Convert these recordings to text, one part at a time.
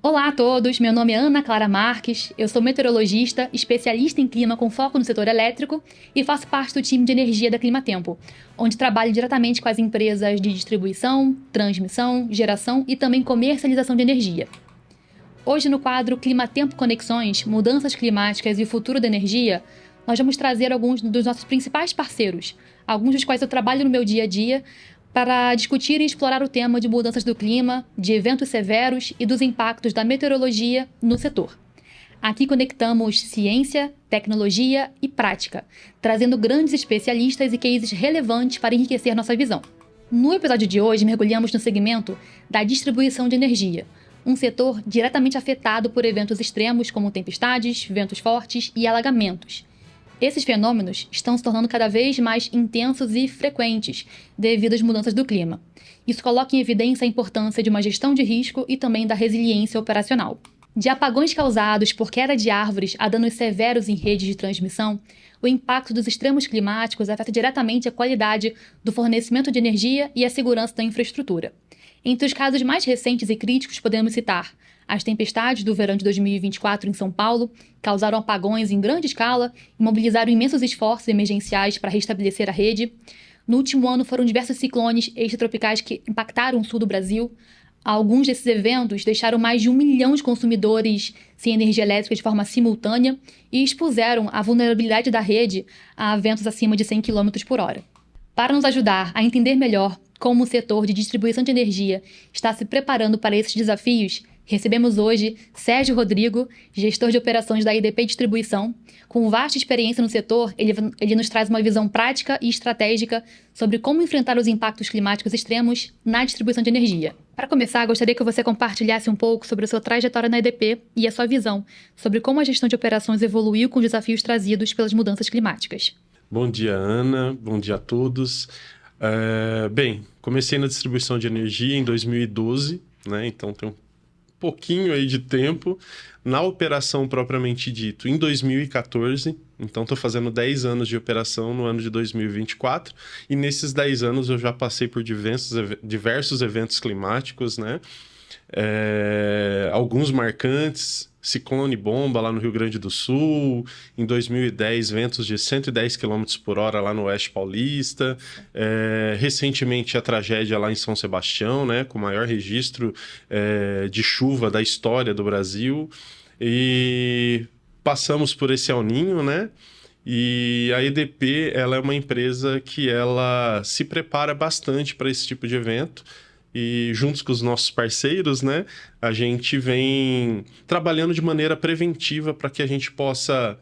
Olá a todos, meu nome é Ana Clara Marques, eu sou meteorologista, especialista em clima com foco no setor elétrico e faço parte do time de energia da Climatempo, onde trabalho diretamente com as empresas de distribuição, transmissão, geração e também comercialização de energia. Hoje no quadro Climatempo Conexões, Mudanças Climáticas e o Futuro da Energia, nós vamos trazer alguns dos nossos principais parceiros, alguns dos quais eu trabalho no meu dia a dia, para discutir e explorar o tema de mudanças do clima, de eventos severos e dos impactos da meteorologia no setor. Aqui conectamos ciência, tecnologia e prática, trazendo grandes especialistas e cases relevantes para enriquecer nossa visão. No episódio de hoje, mergulhamos no segmento da distribuição de energia, um setor diretamente afetado por eventos extremos como tempestades, ventos fortes e alagamentos. Esses fenômenos estão se tornando cada vez mais intensos e frequentes devido às mudanças do clima. Isso coloca em evidência a importância de uma gestão de risco e também da resiliência operacional. De apagões causados por queda de árvores a danos severos em redes de transmissão, o impacto dos extremos climáticos afeta diretamente a qualidade do fornecimento de energia e a segurança da infraestrutura. Entre os casos mais recentes e críticos podemos citar as tempestades do verão de 2024 em São Paulo, causaram apagões em grande escala e mobilizaram imensos esforços emergenciais para restabelecer a rede. No último ano foram diversos ciclones extratropicais que impactaram o sul do Brasil. Alguns desses eventos deixaram mais de 1 milhão de consumidores sem energia elétrica de forma simultânea e expuseram a vulnerabilidade da rede a ventos acima de 100 km por hora. Para nos ajudar a entender melhor como o setor de distribuição de energia está se preparando para esses desafios, recebemos hoje Sérgio Rodrigo, gestor de operações da IDP Distribuição. Com vasta experiência no setor, ele nos traz uma visão prática e estratégica sobre como enfrentar os impactos climáticos extremos na distribuição de energia. Para começar, gostaria que você compartilhasse um pouco sobre a sua trajetória na IDP e a sua visão sobre como a gestão de operações evoluiu com os desafios trazidos pelas mudanças climáticas. Bom dia, Ana. Bom dia a todos. Comecei na distribuição de energia em 2012, né? Então tem um pouquinho aí de tempo. Na operação propriamente dito, em 2014. Então estou fazendo 10 anos de operação no ano de 2024. E nesses 10 anos eu já passei por diversos eventos climáticos, né? Alguns marcantes. Ciclone bomba lá no Rio Grande do Sul, em 2010 ventos de 110 km por hora lá no Oeste Paulista, recentemente a tragédia lá em São Sebastião, né, com o maior registro de chuva da história do Brasil, e passamos por esse El Niño, né? E a EDP, ela é uma empresa que ela se prepara bastante para esse tipo de evento. E juntos com os nossos parceiros, né, a gente vem trabalhando de maneira preventiva para que a gente possa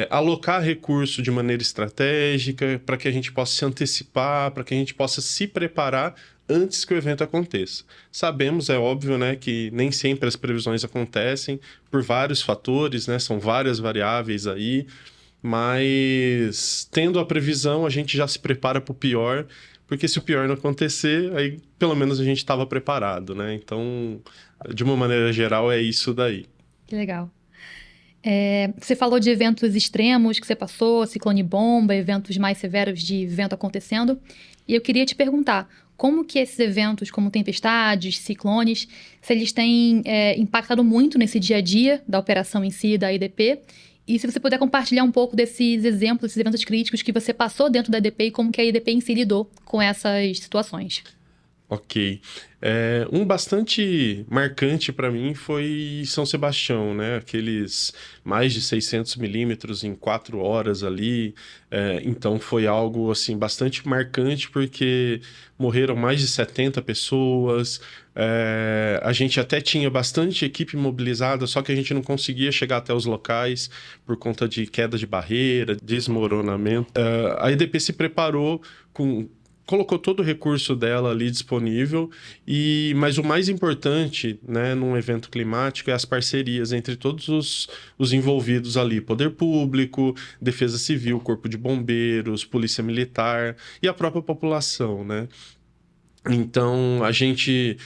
alocar recurso de maneira estratégica, para que a gente possa se antecipar, para que a gente possa se preparar antes que o evento aconteça. Sabemos, é óbvio, né, que nem sempre as previsões acontecem por vários fatores, né, são várias variáveis aí, mas tendo a previsão, a gente já se prepara para o pior. Porque se o pior não acontecer, aí pelo menos a gente estava preparado, né? Então, de uma maneira geral, é isso daí. Que legal. Você falou de eventos extremos que você passou, ciclone bomba, eventos mais severos de vento acontecendo. E eu queria te perguntar, como que esses eventos, como tempestades, ciclones, se eles têm impactado muito nesse dia a dia da operação em si, da IDP? E se você puder compartilhar um pouco desses exemplos, desses eventos críticos que você passou dentro da EDP e como que a EDP em si lidou com essas situações. Ok. Um bastante marcante para mim foi São Sebastião, né? Aqueles mais de 600 milímetros em 4 horas ali. Então foi algo assim bastante marcante porque morreram mais de 70 pessoas. A gente até tinha bastante equipe mobilizada, só que a gente não conseguia chegar até os locais por conta de queda de barreira, desmoronamento. A EDP se preparou colocou todo o recurso dela ali disponível, mas o mais importante, né, num evento climático é as parcerias entre todos os envolvidos ali, poder público, defesa civil, corpo de bombeiros, polícia militar e a própria população, né? Então, a gente,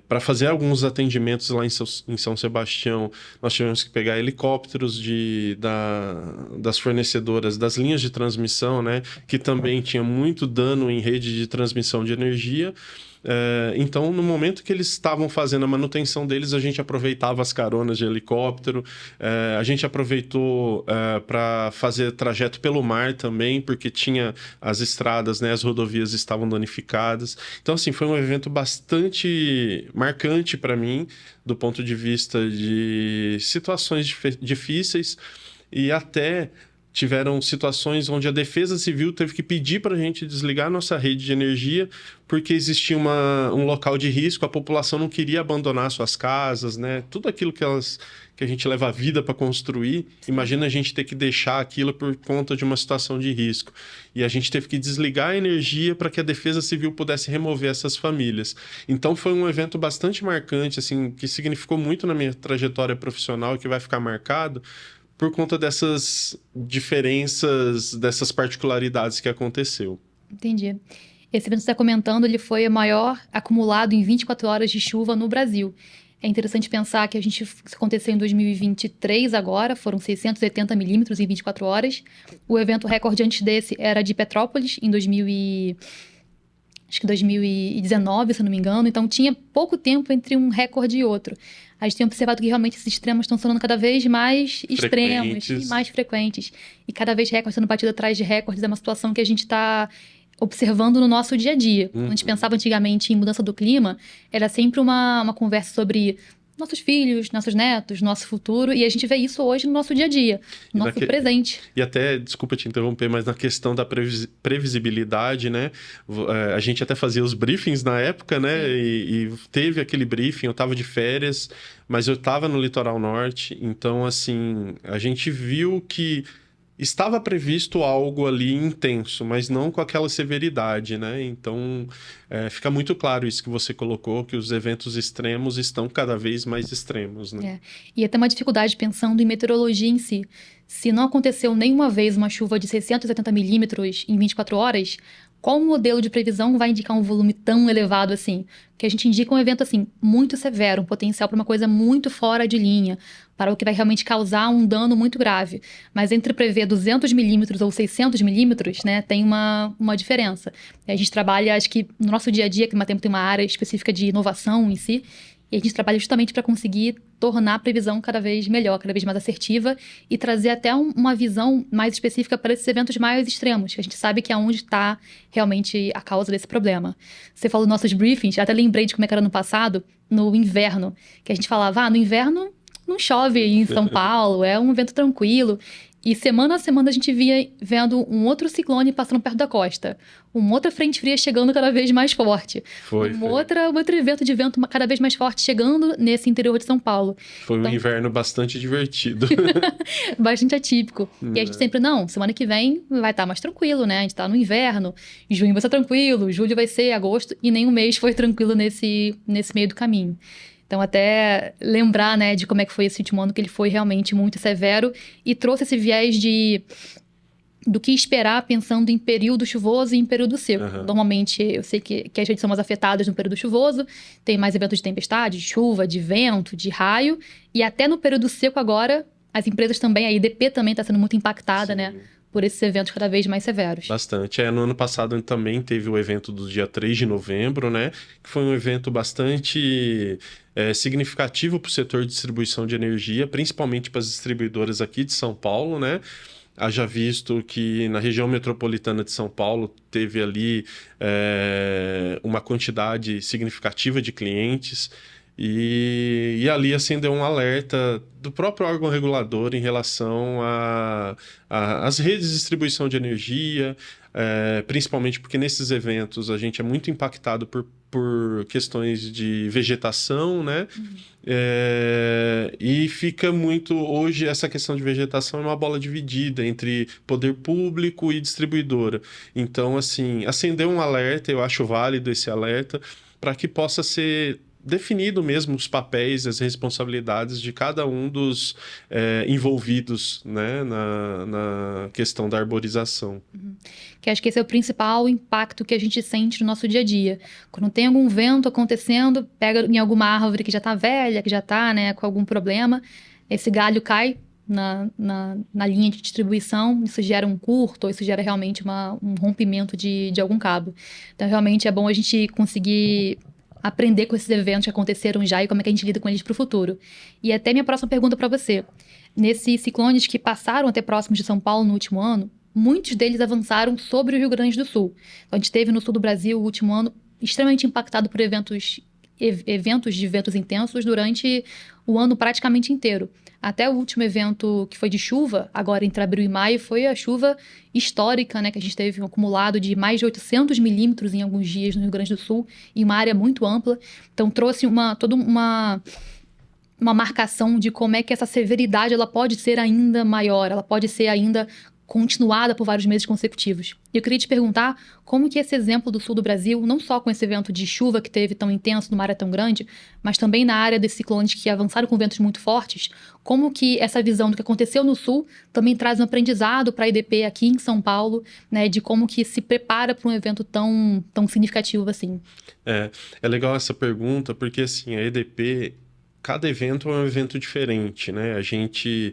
para fazer alguns atendimentos lá em São Sebastião, nós tivemos que pegar helicópteros das fornecedoras das linhas de transmissão, né, que também tinha muito dano em rede de transmissão de energia. Então, no momento que eles estavam fazendo a manutenção deles, a gente aproveitava as caronas de helicóptero, a gente aproveitou para fazer trajeto pelo mar também, porque tinha as estradas, né, as rodovias estavam danificadas. Então, assim, foi um evento bastante marcante para mim, do ponto de vista de situações difíceis, e até tiveram situações onde a Defesa Civil teve que pedir para a gente desligar a nossa rede de energia porque existia um local de risco, a população não queria abandonar suas casas, né? Tudo aquilo que a gente leva a vida para construir, imagina a gente ter que deixar aquilo por conta de uma situação de risco. E a gente teve que desligar a energia para que a Defesa Civil pudesse remover essas famílias. Então foi um evento bastante marcante, assim, que significou muito na minha trajetória profissional e que vai ficar marcado por conta dessas diferenças, dessas particularidades que aconteceu. Entendi. Esse evento que você está comentando, ele foi o maior acumulado em 24 horas de chuva no Brasil. É interessante pensar que isso aconteceu em 2023 agora, foram 680 milímetros em 24 horas. O evento recorde antes desse era de Petrópolis, em 2019, se eu não me engano. Então, tinha pouco tempo entre um recorde e outro. A gente tem observado que realmente esses extremos estão sendo cada vez mais extremos e mais frequentes. E cada vez recordes sendo batido atrás de recordes. É uma situação que a gente está observando no nosso dia a dia. Quando a gente pensava antigamente em mudança do clima, era sempre uma conversa sobre nossos filhos, nossos netos, nosso futuro, e a gente vê isso hoje no nosso dia a dia, no nosso presente. E até, desculpa te interromper, mas na questão da previsibilidade, né? A gente até fazia os briefings na época, né? E teve aquele briefing, eu estava de férias, mas eu estava no litoral norte, então, assim, a gente viu que estava previsto algo ali intenso, mas não com aquela severidade, né? Então, fica muito claro isso que você colocou, que os eventos extremos estão cada vez mais extremos, né? E até uma dificuldade pensando em meteorologia em si. Se não aconteceu nenhuma vez uma chuva de 680 milímetros em 24 horas, qual modelo de previsão vai indicar um volume tão elevado assim? Porque a gente indica um evento assim, muito severo, um potencial para uma coisa muito fora de linha, para o que vai realmente causar um dano muito grave. Mas entre prever 200 milímetros ou 600 milímetros, né, tem uma diferença. A gente trabalha, acho que no nosso dia a dia, Climatempo tem uma área específica de inovação em si, e a gente trabalha justamente para conseguir tornar a previsão cada vez melhor, cada vez mais assertiva e trazer até uma visão mais específica para esses eventos mais extremos, que a gente sabe que é onde está realmente a causa desse problema. Você falou dos nossos briefings, até lembrei de como é que era no passado, no inverno, que a gente falava, no inverno não chove em São Paulo, é um evento tranquilo. E semana a semana a gente via vendo um outro ciclone passando perto da costa. Uma outra frente fria chegando cada vez mais forte. Outro evento de vento cada vez mais forte chegando nesse interior de São Paulo. Foi um inverno bastante divertido. Bastante atípico. E a gente sempre, semana que vem vai estar mais tranquilo, né? A gente tá no inverno, junho vai ser tranquilo, julho vai ser agosto, e nenhum mês foi tranquilo nesse meio do caminho. Então, até lembrar, né, de como é que foi esse último ano, que ele foi realmente muito severo e trouxe esse viés do que esperar pensando em período chuvoso e em período seco. Normalmente, eu sei que as redes são mais afetadas no período chuvoso, tem mais eventos de tempestade, de chuva, de vento, de raio, e até no período seco agora, as empresas também, a IDP também está sendo muito impactada, né? Por esses eventos cada vez mais severos. Bastante. No ano passado também teve o evento do dia 3 de novembro, né? Que foi um evento bastante significativo para o setor de distribuição de energia, principalmente para as distribuidoras aqui de São Paulo, né? Haja visto que na região metropolitana de São Paulo teve ali uma quantidade significativa de clientes. E ali acendeu um alerta do próprio órgão regulador em relação às redes de distribuição de energia, principalmente porque nesses eventos a gente é muito impactado por questões de vegetação, né? E fica muito... Hoje essa questão de vegetação é uma bola dividida entre poder público e distribuidora. Então, assim, acendeu um alerta, eu acho válido esse alerta, para que possa ser definido mesmo os papéis, as responsabilidades de cada um dos envolvidos, né, na questão da arborização. Que acho que esse é o principal impacto que a gente sente no nosso dia a dia. Quando tem algum vento acontecendo, pega em alguma árvore que já está velha, que já está, né, com algum problema, esse galho cai, na linha de distribuição, isso gera um curto, ou isso gera realmente um rompimento de algum cabo. Então, realmente é bom a gente conseguir aprender com esses eventos que aconteceram já e como é que a gente lida com eles para o futuro. E até minha próxima pergunta para você. Nesses ciclones que passaram até próximos de São Paulo no último ano, muitos deles avançaram sobre o Rio Grande do Sul. Então, a gente teve no sul do Brasil o último ano extremamente impactado por eventos de ventos intensos durante o ano praticamente inteiro. Até o último evento que foi de chuva, agora entre abril e maio, foi a chuva histórica, né? Que a gente teve um acumulado de mais de 800 milímetros em alguns dias no Rio Grande do Sul, em uma área muito ampla. Então trouxe toda uma marcação de como é que essa severidade ela pode ser ainda maior, ela pode ser ainda continuada por vários meses consecutivos. Eu queria te perguntar como que esse exemplo do sul do Brasil, não só com esse evento de chuva que teve tão intenso numa área tão grande, mas também na área desses ciclones que avançaram com ventos muito fortes, como que essa visão do que aconteceu no sul também traz um aprendizado para a EDP aqui em São Paulo, né, de como que se prepara para um evento tão significativo assim. É legal essa pergunta, porque assim, a EDP... Cada evento é um evento diferente, né? A gente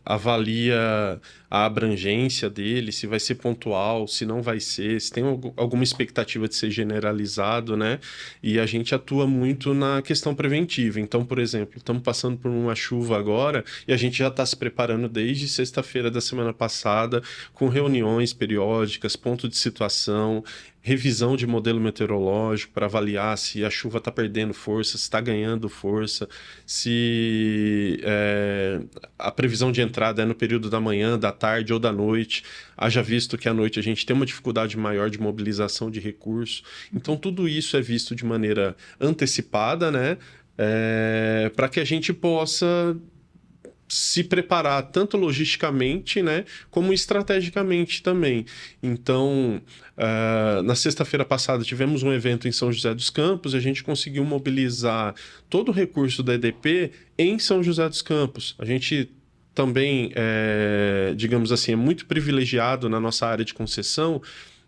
avalia a abrangência dele, se vai ser pontual, se não vai ser, se tem alguma expectativa de ser generalizado, né? E a gente atua muito na questão preventiva. Então, por exemplo, estamos passando por uma chuva agora e a gente já está se preparando desde sexta-feira da semana passada, com reuniões periódicas, ponto de situação, revisão de modelo meteorológico para avaliar se a chuva está perdendo força, se está ganhando força, se a previsão de entrada é no período da manhã, da tarde ou da noite, haja visto que à noite a gente tem uma dificuldade maior de mobilização de recursos. Então, tudo isso é visto de maneira antecipada, né? Para que a gente possa se preparar tanto logisticamente, né, como estrategicamente também. Então, na sexta-feira passada tivemos um evento em São José dos Campos e a gente conseguiu mobilizar todo o recurso da EDP em São José dos Campos. A gente também, digamos assim, é muito privilegiado na nossa área de concessão,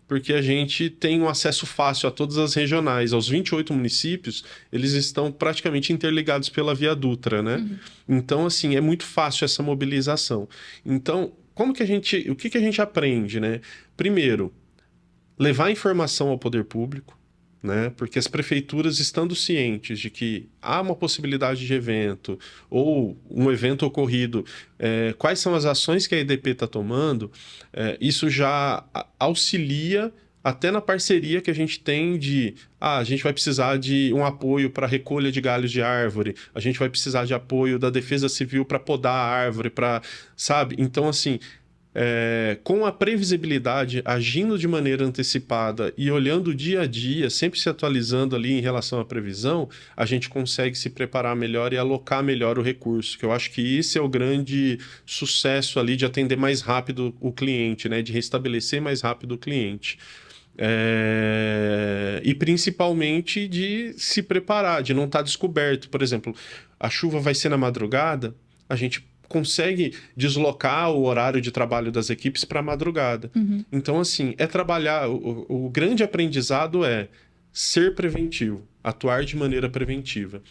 porque a gente tem um acesso fácil a todas as regionais. Aos 28 municípios, eles estão praticamente interligados pela Via Dutra, né? Uhum. Então, assim, é muito fácil essa mobilização. Então, o que que a gente aprende, né? Primeiro, levar informação ao poder público, né? Porque as prefeituras, estando cientes de que há uma possibilidade de evento ou um evento ocorrido, quais são as ações que a EDP está tomando, isso já auxilia até na parceria que a gente tem de a gente vai precisar de um apoio para recolha de galhos de árvore, a gente vai precisar de apoio da Defesa Civil para podar a árvore, sabe? Então, assim, com a previsibilidade, agindo de maneira antecipada e olhando o dia a dia, sempre se atualizando ali em relação à previsão, a gente consegue se preparar melhor e alocar melhor o recurso, que eu acho que esse é o grande sucesso ali de atender mais rápido o cliente, né? De restabelecer mais rápido o cliente. E principalmente de se preparar, de não estar descoberto. Por exemplo, a chuva vai ser na madrugada, a gente consegue deslocar o horário de trabalho das equipes para a madrugada. Uhum. Então, assim, trabalhar... O grande aprendizado é ser preventivo, atuar de maneira preventiva.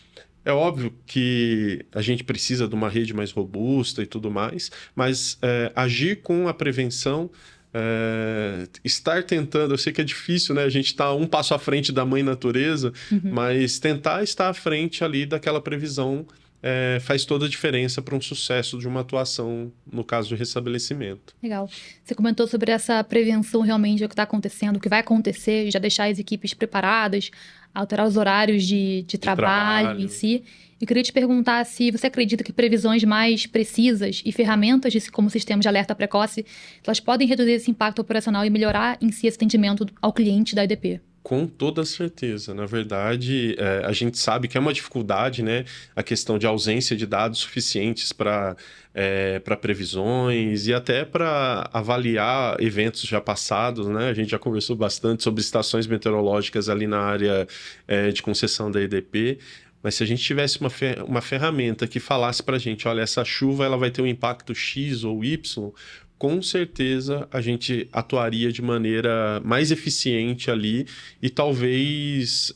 É óbvio que a gente precisa de uma rede mais robusta e tudo mais, mas agir com a prevenção... estar tentando, eu sei que é difícil, né? A gente está um passo à frente da mãe natureza, mas tentar estar à frente ali daquela previsão faz toda a diferença para um sucesso de uma atuação, no caso de restabelecimento. Legal. Você comentou sobre essa prevenção realmente, o que está acontecendo, o que vai acontecer, já deixar as equipes preparadas, alterar os horários de trabalho em si. Eu queria te perguntar se você acredita que previsões mais precisas e ferramentas como sistema de alerta precoce, elas podem reduzir esse impacto operacional e melhorar em si esse atendimento ao cliente da EDP? Com toda certeza. Na verdade, a gente sabe que é uma dificuldade, né? A questão de ausência de dados suficientes para previsões e até para avaliar eventos já passados, né? A gente já conversou bastante sobre estações meteorológicas ali na área de concessão da EDP. Mas se a gente tivesse uma ferramenta que falasse para a gente, olha, essa chuva ela vai ter um impacto X ou Y, com certeza a gente atuaria de maneira mais eficiente ali e talvez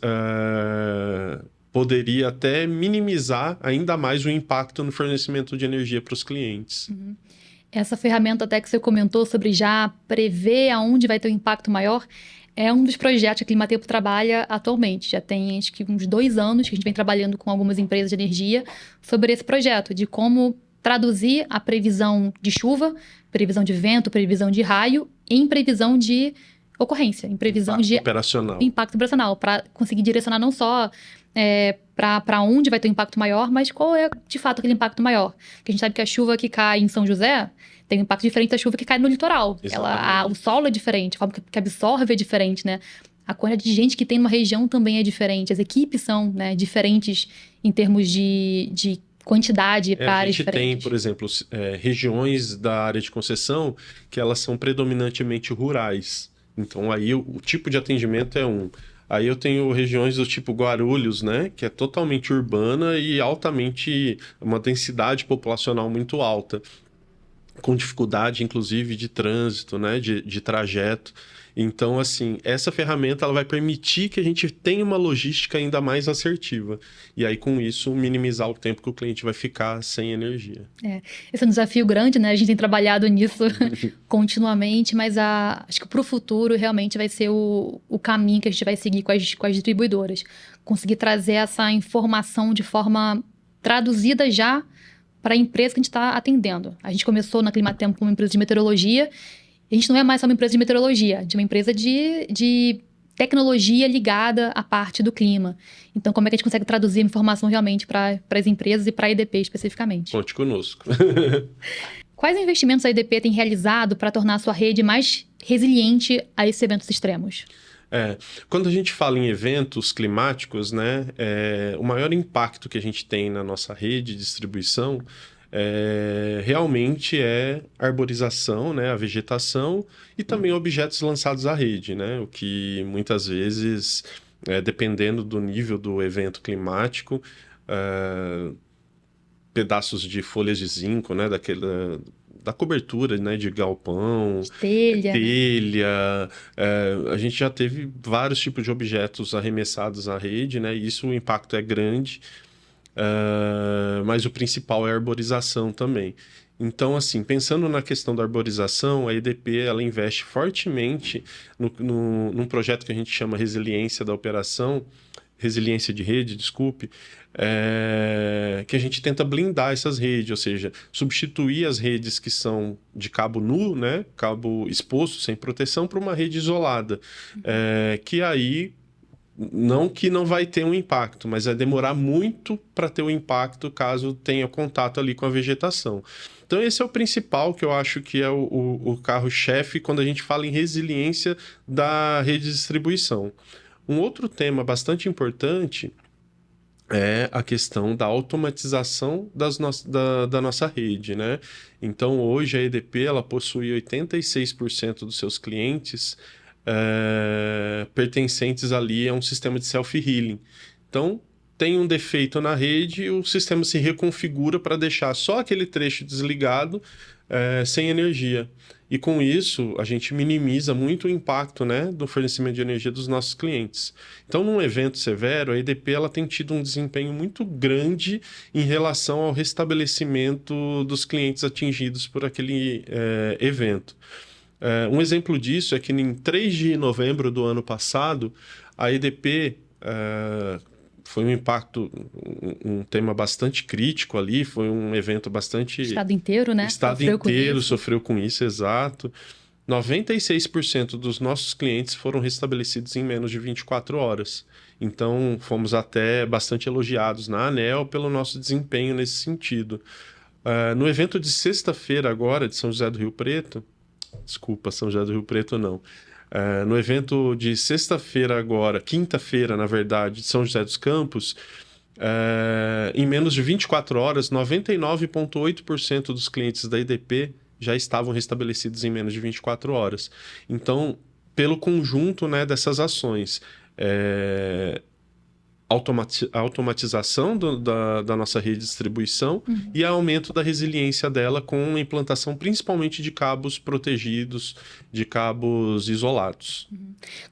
poderia até minimizar ainda mais o impacto no fornecimento de energia para os clientes. Essa ferramenta até que você comentou sobre já prever aonde vai ter um impacto maior, é um dos projetos que a Climatempo trabalha atualmente. Já tem, acho que, uns 2 anos que a gente vem trabalhando com algumas empresas de energia sobre esse projeto, de como traduzir a previsão de chuva, previsão de vento, previsão de raio, em previsão de ocorrência, em previsão de impacto operacional, para conseguir direcionar não só para onde vai ter um impacto maior, mas qual é, de fato, aquele impacto maior. Porque a gente sabe que a chuva que cai em São José tem um impacto diferente da chuva que cai no litoral. O solo é diferente, a forma que absorve é diferente, né? A quantidade de gente que tem numa região também é diferente. As equipes são, né, diferentes em termos de quantidade para áreas diferentes. A gente tem, por exemplo, regiões da área de concessão que elas são predominantemente rurais. Então, aí o tipo de atendimento é um. Aí eu tenho regiões do tipo Guarulhos, né? Que é totalmente urbana e altamente... uma densidade populacional muito alta, com dificuldade, inclusive, de trânsito, né? De trajeto. Então, assim, essa ferramenta ela vai permitir que a gente tenha uma logística ainda mais assertiva. E aí, com isso, minimizar o tempo que o cliente vai ficar sem energia. Esse é um desafio grande, né? A gente tem trabalhado nisso continuamente, mas acho que para o futuro realmente vai ser o caminho que a gente vai seguir com as distribuidoras. Conseguir trazer essa informação de forma traduzida já para a empresa que a gente está atendendo. A gente começou na Climatempo como empresa de meteorologia. A gente não é mais só uma empresa de meteorologia, de uma empresa de tecnologia ligada à parte do clima. Então, como é que a gente consegue traduzir a informação realmente para as empresas e para a EDP especificamente? Conte conosco. Quais investimentos a EDP tem realizado para tornar a sua rede mais resiliente a esses eventos extremos? Quando a gente fala em eventos climáticos, né, o maior impacto que a gente tem na nossa rede de distribuição realmente é a arborização, né, a vegetação e também objetos lançados à rede, né, o que muitas vezes, dependendo do nível do evento climático, pedaços de folhas de zinco, né, da cobertura, né, de galpão, telha. A gente já teve vários tipos de objetos arremessados à rede, né, e isso o impacto é grande. Mas o principal é a arborização também. Então, assim, pensando na questão da arborização, a EDP ela investe fortemente num projeto que a gente chama Resiliência da Operação, Resiliência de Rede, desculpe, que a gente tenta blindar essas redes, ou seja, substituir as redes que são de cabo nu, né, cabo exposto, sem proteção, para uma rede isolada, que aí... Não que não vai ter um impacto, mas vai demorar muito para ter um impacto caso tenha contato ali com a vegetação. Então esse é o principal que eu acho que é o carro-chefe quando a gente fala em resiliência da rede de distribuição. Um outro tema bastante importante é a questão da automatização da nossa rede, né? Então hoje a EDP ela possui 86% dos seus clientes pertencentes ali a um sistema de self-healing. Então, tem um defeito na rede e o sistema se reconfigura para deixar só aquele trecho desligado, sem energia. E com isso, a gente minimiza muito o impacto, né, do fornecimento de energia dos nossos clientes. Então, num evento severo, a EDP ela tem tido um desempenho muito grande em relação ao restabelecimento dos clientes atingidos por aquele evento. Um exemplo disso é que em 3 de novembro do ano passado, a EDP foi um impacto, um tema bastante crítico ali, foi um evento bastante... O estado inteiro, né? O estado inteiro sofreu com isso, exato. 96% dos nossos clientes foram restabelecidos em menos de 24 horas. Então, fomos até bastante elogiados na ANEEL pelo nosso desempenho nesse sentido. No evento de sexta-feira agora, de São José do Rio Preto, desculpa, São José do Rio Preto não. No evento de sexta-feira agora, quinta-feira, na verdade, de São José dos Campos, em menos de 24 horas, 99,8% dos clientes da EDP já estavam restabelecidos em menos de 24 horas. Então, pelo conjunto, né, dessas ações, automatização da nossa rede de distribuição e aumento da resiliência dela com a implantação principalmente de cabos protegidos, de cabos isolados.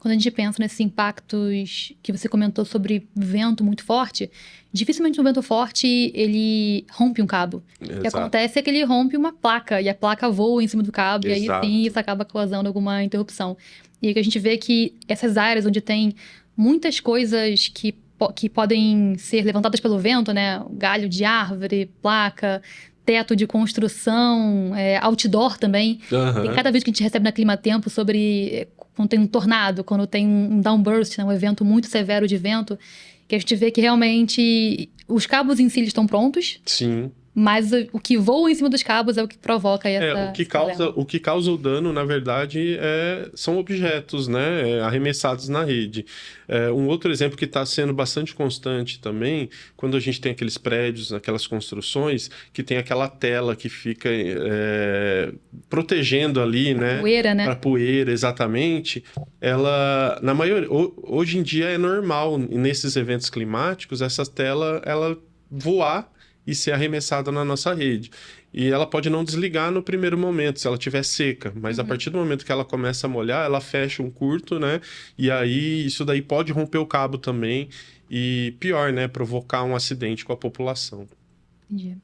Quando a gente pensa nesses impactos que você comentou sobre vento muito forte, dificilmente um vento forte ele rompe um cabo. O que acontece é que ele rompe uma placa e a placa voa em cima do cabo. Exato. E aí sim isso acaba causando alguma interrupção. E aí que a gente vê que essas áreas onde tem muitas coisas que podem ser levantadas pelo vento, né? Galho de árvore, placa, teto de construção, outdoor também. Tem cada vez que a gente recebe na Climatempo sobre quando tem um tornado, quando tem um downburst, né? Um evento muito severo de vento, que a gente vê que realmente os cabos em si eles estão prontos. Sim. Mas o que voa em cima dos cabos é o que provoca o que causa o dano, na verdade, são objetos, né, arremessados na rede. Um outro exemplo que está sendo bastante constante também, quando a gente tem aqueles prédios, aquelas construções, que tem aquela tela que fica protegendo ali, né? Poeira, né? Para poeira, exatamente. Ela, na maioria, hoje em dia é normal, nesses eventos climáticos, essa tela, ela voar e ser arremessada na nossa rede. E ela pode não desligar no primeiro momento, se ela estiver seca, mas a partir do momento que ela começa a molhar, ela fecha um curto, né? E aí isso daí pode romper o cabo também e, pior, né? Provocar um acidente com a população. Entendi.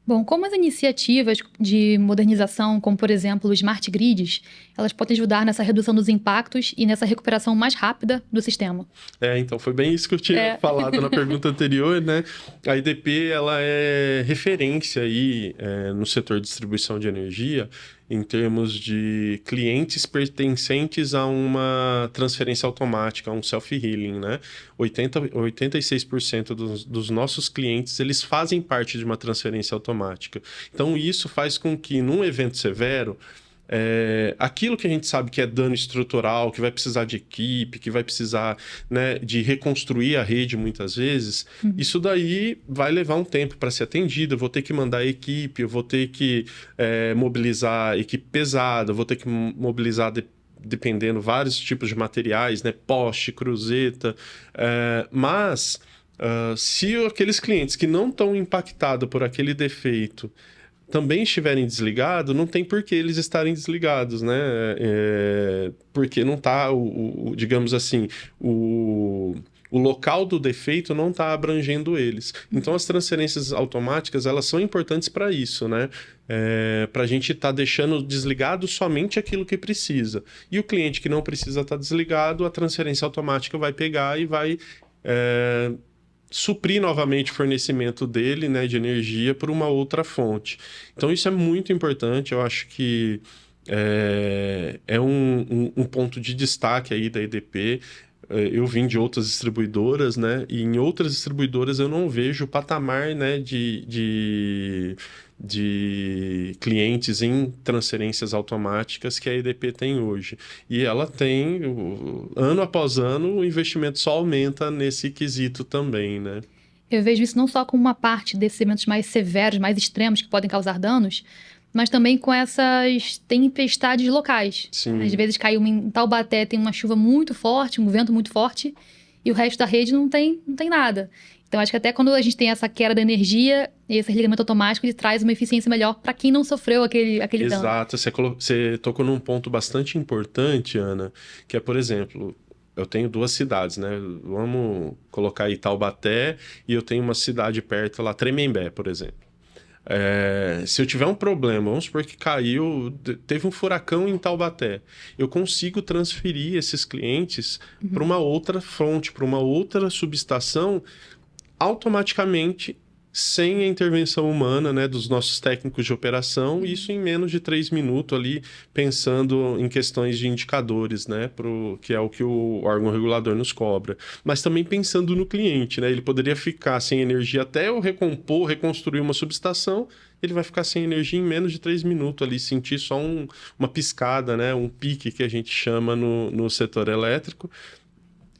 Bom, como as iniciativas de modernização, como por exemplo os smart grids, elas podem ajudar nessa redução dos impactos e nessa recuperação mais rápida do sistema? Então foi bem isso que eu tinha falado na pergunta anterior, né? A EDP, ela é referência aí no setor de distribuição de energia em termos de clientes pertencentes a uma transferência automática, a um self-healing, né? 86% dos nossos clientes, eles fazem parte de uma transferência automática. Então, isso faz com que, num evento severo, aquilo que a gente sabe que é dano estrutural, que vai precisar de equipe, que vai precisar, né, de reconstruir a rede muitas vezes, isso daí vai levar um tempo para ser atendido. Eu vou ter que mandar equipe, eu vou ter que mobilizar equipe pesada, eu vou ter que mobilizar dependendo vários tipos de materiais, né, poste, cruzeta, mas se aqueles clientes que não estão impactados por aquele defeito também estiverem desligados, não tem por que eles estarem desligados, né? Porque não está, digamos assim, o local do defeito não está abrangendo eles. Então, as transferências automáticas, elas são importantes para isso, né? Para a gente estar deixando desligado somente aquilo que precisa. E o cliente que não precisa estar desligado, a transferência automática vai pegar e vai suprir novamente o fornecimento dele, né, de energia por uma outra fonte. Então isso é muito importante, eu acho que é um ponto de destaque aí da EDP. Eu vim de outras distribuidoras, né, e em outras distribuidoras eu não vejo o patamar, né, de clientes em transferências automáticas que a EDP tem hoje. E ela tem, ano após ano, o investimento só aumenta nesse quesito também, né? Eu vejo isso não só como uma parte desses eventos mais severos, mais extremos, que podem causar danos, mas também com essas tempestades locais. Sim. Às vezes caiu em Taubaté, tem uma chuva muito forte, um vento muito forte, e o resto da rede não tem nada. Então, acho que até quando a gente tem essa queda da energia, esse ligamento automático, ele traz uma eficiência melhor para quem não sofreu aquele dano. Exato. Você tocou num ponto bastante importante, Ana, que é, por exemplo, eu tenho 2 cidades, né? Vamos colocar aí Taubaté e eu tenho uma cidade perto lá, Tremembé, por exemplo. Se eu tiver um problema, vamos supor que teve um furacão em Taubaté, eu consigo transferir esses clientes para uma outra fonte, para uma outra subestação, automaticamente, sem a intervenção humana, né, dos nossos técnicos de operação, isso em menos de 3 minutos ali, pensando em questões de indicadores, né, que é o que o órgão regulador nos cobra. Mas também pensando no cliente, né, ele poderia ficar sem energia até eu reconstruir uma subestação, ele vai ficar sem energia em menos de 3 minutos ali, sentir só uma piscada, né, um pique que a gente chama no setor elétrico,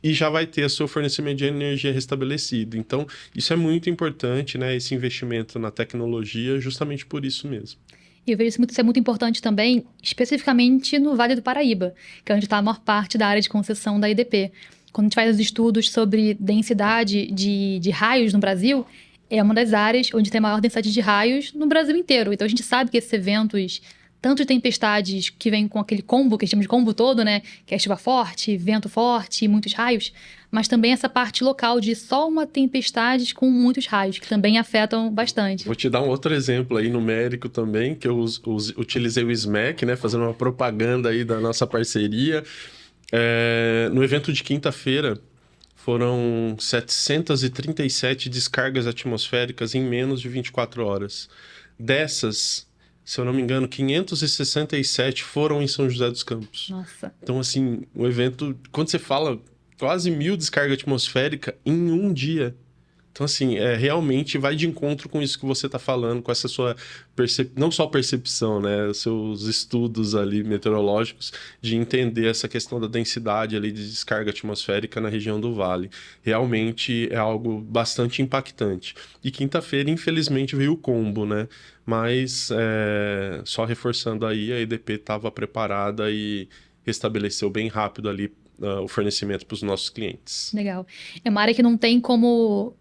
e já vai ter o seu fornecimento de energia restabelecido. Então, isso é muito importante, né? Esse investimento na tecnologia, justamente por isso mesmo. E eu vejo isso é muito importante também, especificamente no Vale do Paraíba, que é onde está a maior parte da área de concessão da EDP. quando a gente faz os estudos sobre densidade de raios no Brasil, é uma das áreas onde tem a maior densidade de raios no Brasil inteiro. Então a gente sabe que esses eventos, tanto de tempestades que vêm com aquele combo, que a gente chama de combo todo, né? Que é chuva forte, vento forte e muitos raios, mas também essa parte local de só uma tempestade com muitos raios, que também afetam bastante. Vou te dar um outro exemplo aí numérico também, que eu utilizei o SMAC, né? Fazendo uma propaganda aí da nossa parceria. No evento de quinta-feira, foram 737 descargas atmosféricas em menos de 24 horas. Dessas, se eu não me engano, 567 foram em São José dos Campos. Nossa. Então, assim, o evento, quando você fala quase 1.000 descargas atmosféricas em um dia. Então, assim, realmente vai de encontro com isso que você está falando, com essa sua não só percepção, né? Seus estudos ali meteorológicos, de entender essa questão da densidade ali de descarga atmosférica na região do Vale. Realmente é algo bastante impactante. E quinta-feira, infelizmente, veio o combo, né? Mas, só reforçando aí, a EDP estava preparada e restabeleceu bem rápido ali o fornecimento para os nossos clientes. Legal. É uma área que não tem como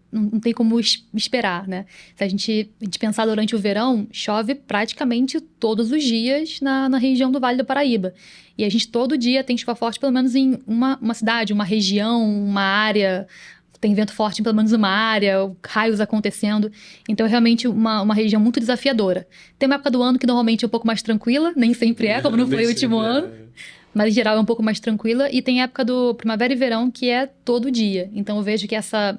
esperar, né? Se a gente pensar durante o verão, chove praticamente todos os dias na região do Vale do Paraíba. E a gente todo dia tem chuva forte, pelo menos em uma cidade, uma região, uma área. Tem vento forte em pelo menos uma área, raios acontecendo. Então, é realmente uma região muito desafiadora. Tem uma época do ano que normalmente é um pouco mais tranquila, nem sempre é, como não foi o último ano. Mas, em geral, é um pouco mais tranquila. E tem a época do primavera e verão, que é todo dia. Então, eu vejo que essa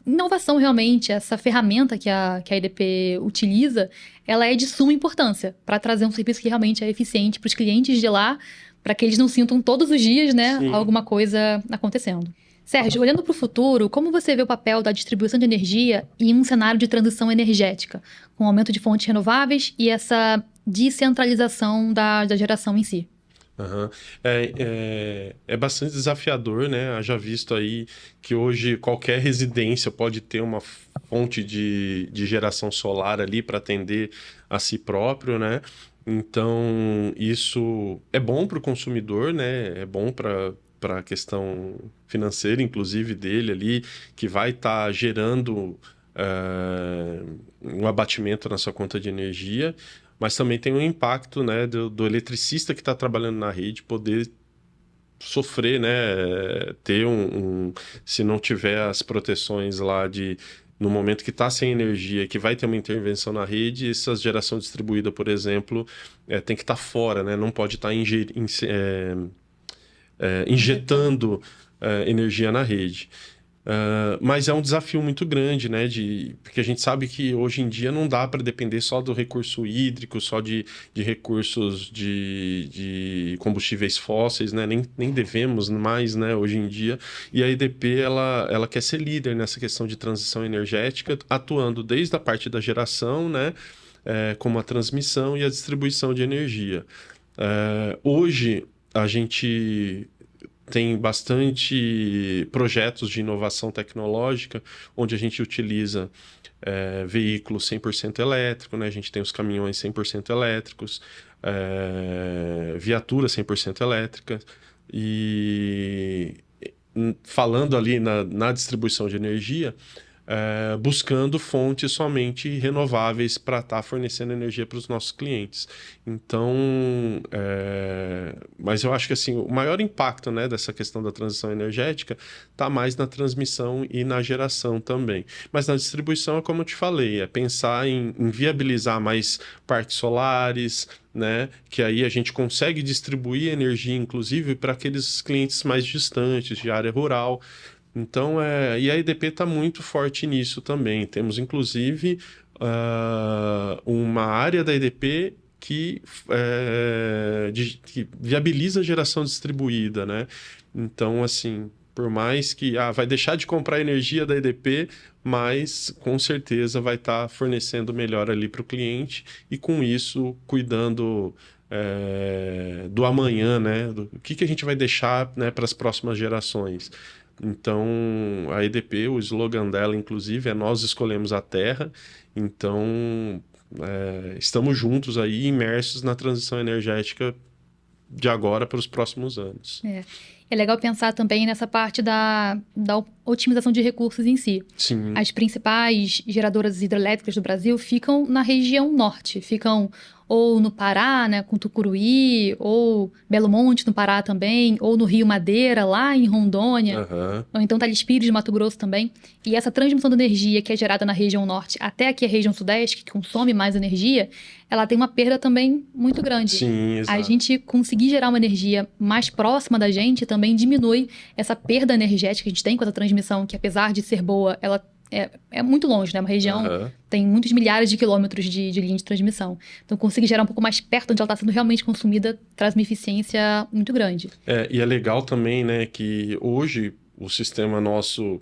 inovação, realmente, essa ferramenta que a EDP utiliza, ela é de suma importância para trazer um serviço que realmente é eficiente para os clientes de lá, para que eles não sintam todos os dias, né, alguma coisa acontecendo. Sérgio, olhando para o futuro, como você vê o papel da distribuição de energia em um cenário de transição energética, com o aumento de fontes renováveis e essa descentralização da geração em si? Uhum. É bastante desafiador, né? Haja visto aí que hoje qualquer residência pode ter uma fonte de geração solar ali para atender a si próprio, né? Então, isso é bom para o consumidor, né? É bom para a questão financeira, inclusive, dele ali, que vai estar gerando um abatimento na sua conta de energia, mas também tem um impacto, né, do eletricista que está trabalhando na rede poder sofrer, né, ter se não tiver as proteções lá no momento que está sem energia, que vai ter uma intervenção na rede, essa geração distribuída, por exemplo, tem que estar fora, né, não pode estar injetando energia na rede. Mas é um desafio muito grande, né? Porque a gente sabe que hoje em dia não dá para depender só do recurso hídrico, só de recursos de combustíveis fósseis, né? Nem devemos mais, né? Hoje em dia. E a EDP, ela quer ser líder nessa questão de transição energética, atuando desde a parte da geração, né? Como a transmissão e a distribuição de energia. Hoje, a gente tem bastante projetos de inovação tecnológica, onde a gente utiliza veículos 100% elétricos, né? A gente tem os caminhões 100% elétricos, viaturas 100% elétricas, e falando ali na distribuição de energia, buscando fontes somente renováveis para estar fornecendo energia para os nossos clientes. Então, mas eu acho que assim, o maior impacto, né, dessa questão da transição energética está mais na transmissão e na geração também. Mas na distribuição, é como eu te falei, é pensar em viabilizar mais parques solares, né, que aí a gente consegue distribuir energia, inclusive, para aqueles clientes mais distantes, de área rural. Então, e a EDP está muito forte nisso também. Temos, inclusive, uma área da EDP que viabiliza a geração distribuída, né? Então, assim, por mais que vai deixar de comprar energia da EDP, mas com certeza vai estar fornecendo melhor ali para o cliente e, com isso, cuidando do amanhã, né? Do que a gente vai deixar, né, para as próximas gerações. Então, a EDP, o slogan dela, inclusive, é Nós Escolhemos a Terra. Então, estamos juntos aí, imersos na transição energética de agora para os próximos anos. É legal pensar também nessa parte da otimização de recursos em si. Sim. As principais geradoras hidrelétricas do Brasil ficam na região norte, ficam ou no Pará, né, com Tucuruí, ou Belo Monte, no Pará também, ou no Rio Madeira, lá em Rondônia, ou então Tales Pires, de Mato Grosso também. E essa transmissão de energia que é gerada na região norte até aqui a região sudeste, que consome mais energia, ela tem uma perda também muito grande. Sim, exato. A gente conseguir gerar uma energia mais próxima da gente também diminui essa perda energética que a gente tem com essa transmissão, que apesar de ser boa, ela é muito longe, né? Uma região tem muitos milhares de quilômetros de linha de transmissão. Então, conseguir gerar um pouco mais perto onde ela está sendo realmente consumida traz uma eficiência muito grande. E é legal também, né, que hoje o sistema nosso...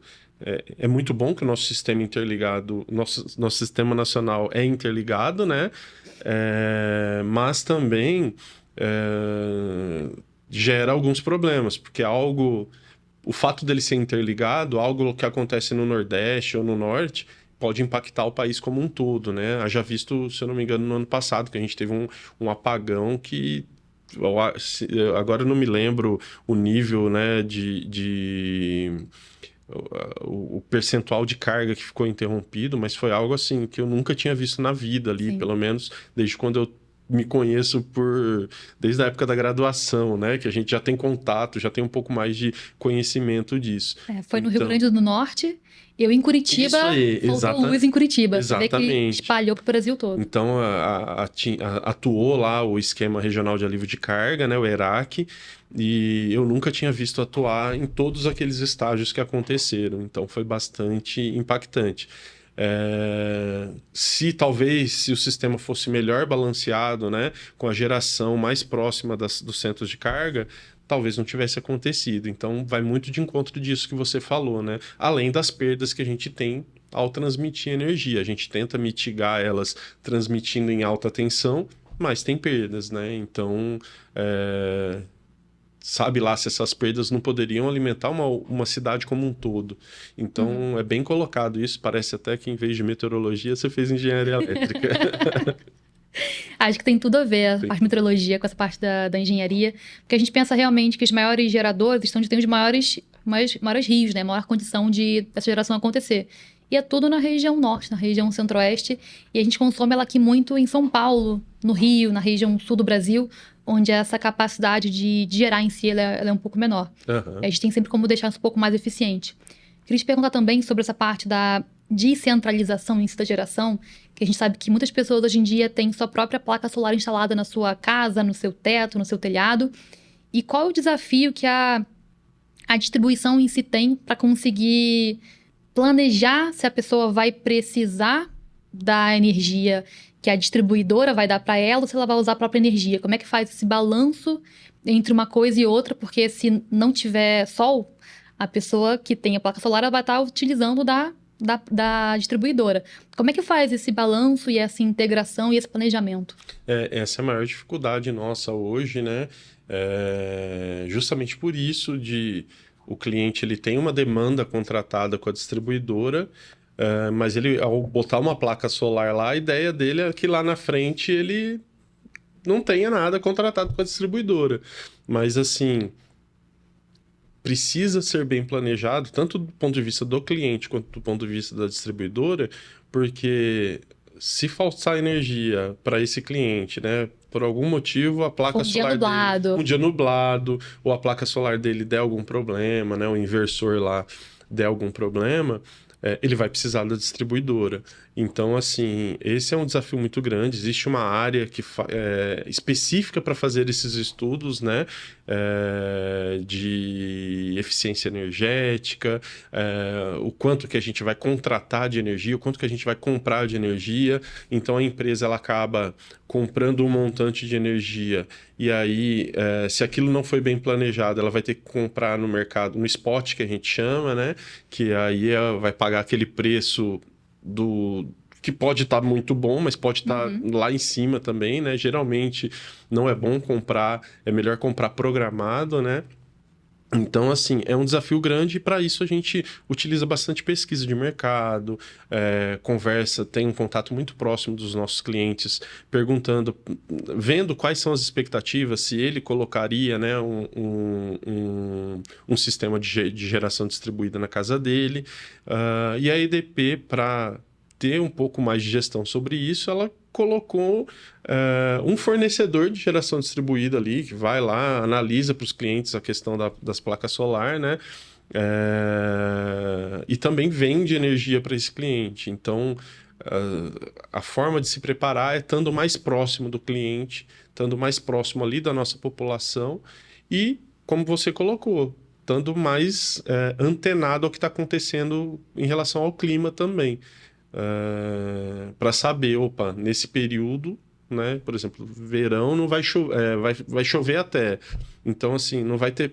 É muito bom que o nosso sistema interligado, nosso sistema nacional é interligado, né? Mas também gera alguns problemas, porque o fato dele ser interligado, algo que acontece no Nordeste ou no Norte, pode impactar o país como um todo, né? Haja visto, se eu não me engano, no ano passado, que a gente teve um apagão que... Agora eu não me lembro o nível, né, o percentual de carga que ficou interrompido, mas foi algo assim que eu nunca tinha visto na vida ali, Sim. pelo menos desde quando eu me conheço desde a época da graduação, né? Que a gente já tem contato, já tem um pouco mais de conhecimento disso. Foi no Rio Grande do Norte, eu em Curitiba, isso aí, faltou luz em Curitiba. Exatamente. Você vê que espalhou para o Brasil todo. Então, atuou lá o Esquema Regional de Alívio de Carga, né? O ERAC, e eu nunca tinha visto atuar em todos aqueles estágios que aconteceram. Então, foi bastante impactante. Se o sistema fosse melhor balanceado, né, com a geração mais próxima dos centros de carga, talvez não tivesse acontecido. Então, vai muito de encontro disso que você falou, né? Além das perdas que a gente tem ao transmitir energia. A gente tenta mitigar elas transmitindo em alta tensão, mas tem perdas, né? Então, sabe lá se essas perdas não poderiam alimentar uma cidade como um todo. Então, é bem colocado isso. Parece até que, em vez de meteorologia, você fez engenharia elétrica. Acho que tem tudo a ver a parte de meteorologia com essa parte da engenharia, porque a gente pensa realmente que os maiores geradores estão onde tem os maiores rios, né? Maior condição dessa geração acontecer. E é tudo na região norte, na região centro-oeste, e a gente consome ela aqui muito em São Paulo, no Rio, na região sul do Brasil, onde essa capacidade de gerar em si ela é um pouco menor. A gente tem sempre como deixar isso um pouco mais eficiente. Queria te perguntar também sobre essa parte da descentralização em si da geração, que a gente sabe que muitas pessoas hoje em dia têm sua própria placa solar instalada na sua casa, no seu teto, no seu telhado. E qual é o desafio que a distribuição em si tem para conseguir planejar se a pessoa vai precisar da energia que a distribuidora vai dar para ela ou se ela vai usar a própria energia? Como é que faz esse balanço entre uma coisa e outra? Porque se não tiver sol, a pessoa que tem a placa solar ela vai estar utilizando da distribuidora. Como é que faz esse balanço e essa integração e esse planejamento? Essa é a maior dificuldade nossa hoje, né? Justamente por isso o cliente ele tem uma demanda contratada com a distribuidora, mas ele, ao botar uma placa solar lá, a ideia dele é que lá na frente ele não tenha nada contratado com a distribuidora. Mas assim, precisa ser bem planejado, tanto do ponto de vista do cliente quanto do ponto de vista da distribuidora, porque se faltar energia para esse cliente, né, por algum motivo a placa solar dele, um dia nublado, ou a placa solar dele der algum problema, né, o inversor lá der algum problema, ele vai precisar da distribuidora. Então, assim, esse é um desafio muito grande. Existe uma área específica para fazer esses estudos, né? De eficiência energética, o quanto que a gente vai contratar de energia, o quanto que a gente vai comprar de energia. Então, a empresa ela acaba comprando um montante de energia e aí, se aquilo não foi bem planejado, ela vai ter que comprar no mercado, no spot que a gente chama, né? Que aí ela vai pagar aquele preço que pode estar muito bom, mas pode estar lá em cima também, né? Geralmente não é bom comprar, é melhor comprar programado, né? Então, assim, é um desafio grande e para isso a gente utiliza bastante pesquisa de mercado, conversa, tem um contato muito próximo dos nossos clientes, perguntando, vendo quais são as expectativas, se ele colocaria, né, um sistema de geração distribuída na casa dele. E a EDP, para ter um pouco mais de gestão sobre isso, ela colocou um fornecedor de geração distribuída ali, que vai lá, analisa para os clientes a questão das placas solar, né? E também vende energia para esse cliente. Então, a forma de se preparar é estando mais próximo do cliente, estando mais próximo ali da nossa população e, como você colocou, estando mais antenado ao que está acontecendo em relação ao clima também. Para saber, opa, nesse período, né, por exemplo, verão não vai chover, vai chover até. Então, assim,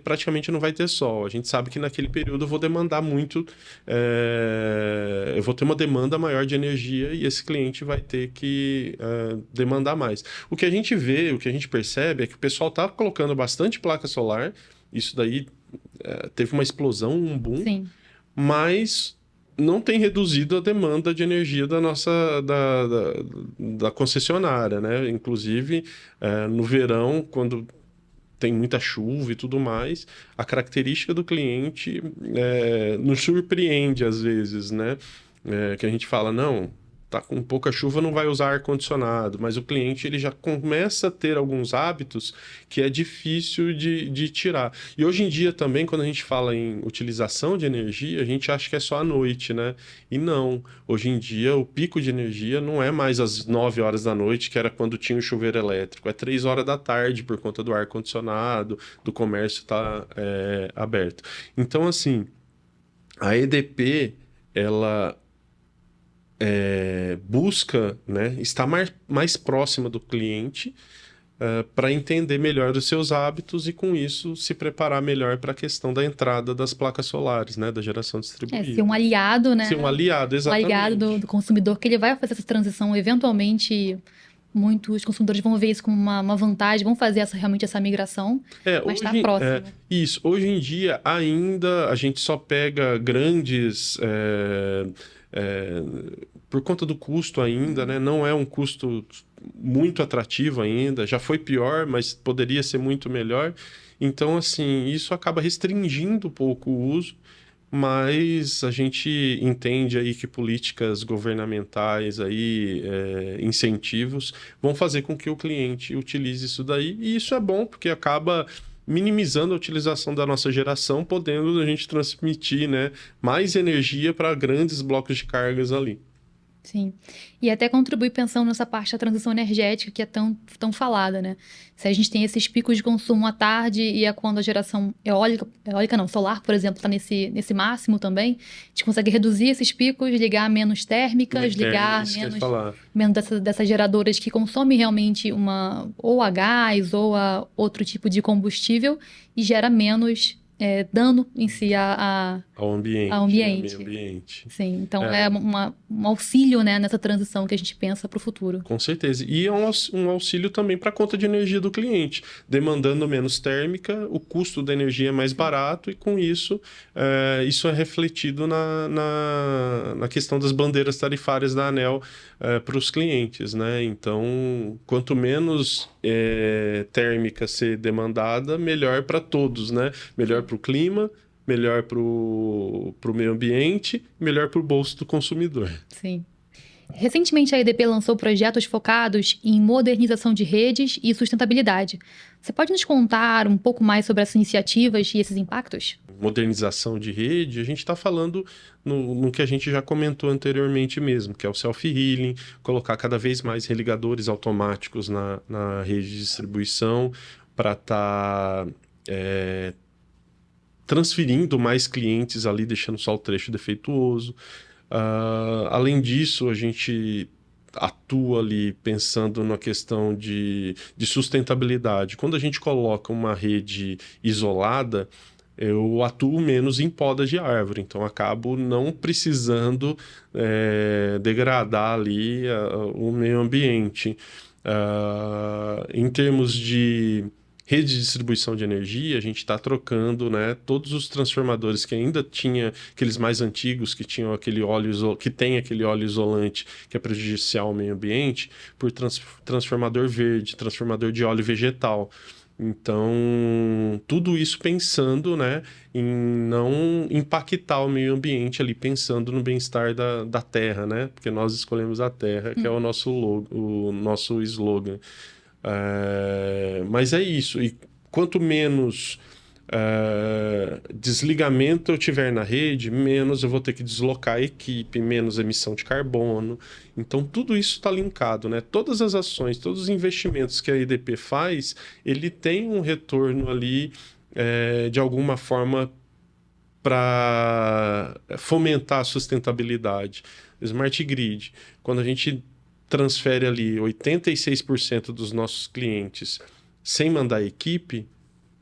praticamente não vai ter sol. A gente sabe que naquele período eu vou demandar muito, eu vou ter uma demanda maior de energia e esse cliente vai ter que demandar mais. O que a gente vê, o que a gente percebe é que o pessoal está colocando bastante placa solar, isso daí teve uma explosão, um boom, Sim. mas não tem reduzido a demanda de energia da concessionária, né? Inclusive, no verão, quando tem muita chuva e tudo mais, a característica do cliente nos surpreende às vezes, né? Que a gente fala, não, tá com pouca chuva, não vai usar ar-condicionado, mas o cliente ele já começa a ter alguns hábitos que é difícil de tirar. E hoje em dia também, quando a gente fala em utilização de energia, a gente acha que é só à noite, né? E não. Hoje em dia, o pico de energia não é mais às 9 horas da noite, que era quando tinha o chuveiro elétrico, é 3 horas da tarde, por conta do ar-condicionado, do comércio estar aberto. Então, assim, a EDP, ela busca, né, estar mais próxima do cliente para entender melhor os seus hábitos e, com isso, se preparar melhor para a questão da entrada das placas solares, né, da geração distribuída. Ser um aliado, né? Ser um aliado, exatamente. Um aliado do consumidor, que ele vai fazer essa transição eventualmente. Muitos consumidores vão ver isso como uma vantagem, vão fazer realmente essa migração, mas está próximo. Isso. Hoje em dia, ainda a gente só pega grandes... por conta do custo ainda, né? Não é um custo muito atrativo ainda. Já foi pior, mas poderia ser muito melhor. Então, assim, isso acaba restringindo um pouco o uso, mas a gente entende aí que políticas governamentais aí, incentivos, vão fazer com que o cliente utilize isso daí, e isso é bom, porque acaba minimizando a utilização da nossa geração, podendo a gente transmitir, né, mais energia para grandes blocos de cargas ali. Sim. E até contribui pensando nessa parte da transição energética que é tão falada, né? Se a gente tem esses picos de consumo à tarde e é quando a geração eólica não, solar, por exemplo, está nesse máximo também, a gente consegue reduzir esses picos, ligar menos térmicas, ligar menos dessas geradoras que consomem realmente ou a gás ou a outro tipo de combustível e gera menos dano em si ao ambiente. Ao ambiente. Meio ambiente. Sim, então é um auxílio, né, nessa transição que a gente pensa para o futuro. Com certeza. E é um auxílio também para a conta de energia do cliente. Demandando menos térmica, o custo da energia é mais barato e, com isso, isso é refletido na questão das bandeiras tarifárias da ANEEL para os clientes, né? Então, quanto menos térmica ser demandada, melhor para todos, né? Melhor para o clima, melhor para o meio ambiente, melhor para o bolso do consumidor. Sim. Recentemente, a EDP lançou projetos focados em modernização de redes e sustentabilidade. Você pode nos contar um pouco mais sobre essas iniciativas e esses impactos? Modernização de rede, a gente está falando no que a gente já comentou anteriormente mesmo, que é o self-healing, colocar cada vez mais religadores automáticos na rede de distribuição para estar transferindo mais clientes ali, deixando só o trecho defeituoso. Além disso, a gente atua ali pensando na questão de sustentabilidade. Quando a gente coloca uma rede isolada, eu atuo menos em podas de árvore, então acabo não precisando degradar ali o meio ambiente. Em termos de rede de distribuição de energia, a gente está trocando, né, todos os transformadores que ainda tinha, aqueles mais antigos que tinham aquele óleo que tem aquele óleo isolante que é prejudicial ao meio ambiente, por transformador verde, transformador de óleo vegetal. Então, tudo isso pensando, né, em não impactar o meio ambiente ali, pensando no bem-estar da terra, né? Porque nós escolhemos a terra, que é o nosso logo, o nosso slogan. Mas é isso. E quanto menos desligamento eu tiver na rede, menos eu vou ter que deslocar a equipe, menos emissão de carbono. Então, tudo isso está linkado, né? Todas as ações, todos os investimentos que a EDP faz, ele tem um retorno ali, de alguma forma, para fomentar a sustentabilidade. Smart Grid, quando a gente transfere ali 86% dos nossos clientes sem mandar equipe,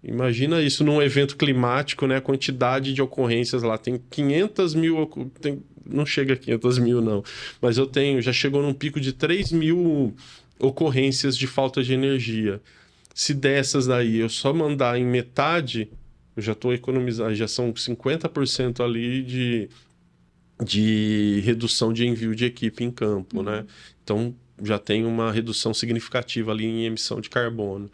imagina isso num evento climático, né? A quantidade de ocorrências lá. Tem 500 mil... não chega a 500 mil, não. Mas já chegou num pico de 3 mil ocorrências de falta de energia. Se dessas daí eu só mandar em metade, eu já estou economizando, já são 50% ali de redução de envio de equipe em campo, né? Então, já tem uma redução significativa ali em emissão de carbono.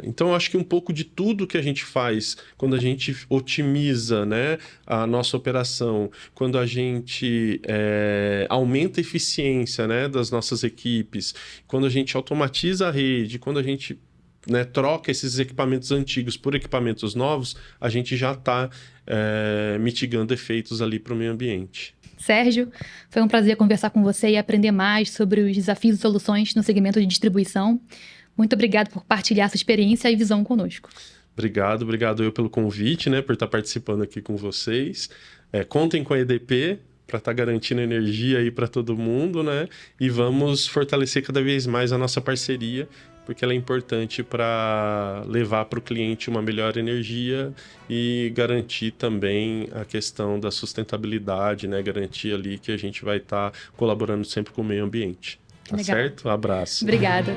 Então, eu acho que um pouco de tudo que a gente faz, quando a gente otimiza, né, a nossa operação, quando a gente aumenta a eficiência, né, das nossas equipes, quando a gente automatiza a rede, quando a gente, né, troca esses equipamentos antigos por equipamentos novos, a gente já está mitigando efeitos ali para o meio ambiente. Sérgio, foi um prazer conversar com você e aprender mais sobre os desafios e soluções no segmento de distribuição. Muito obrigado por partilhar sua experiência e visão conosco. Obrigado eu pelo convite, né, por estar participando aqui com vocês. Contem com a EDP para estar garantindo energia aí para todo mundo, né? E vamos fortalecer cada vez mais a nossa parceria, porque ela é importante para levar para o cliente uma melhor energia e garantir também a questão da sustentabilidade, né? Garantir ali que a gente vai estar colaborando sempre com o meio ambiente. Tá certo? Abraço. Obrigada.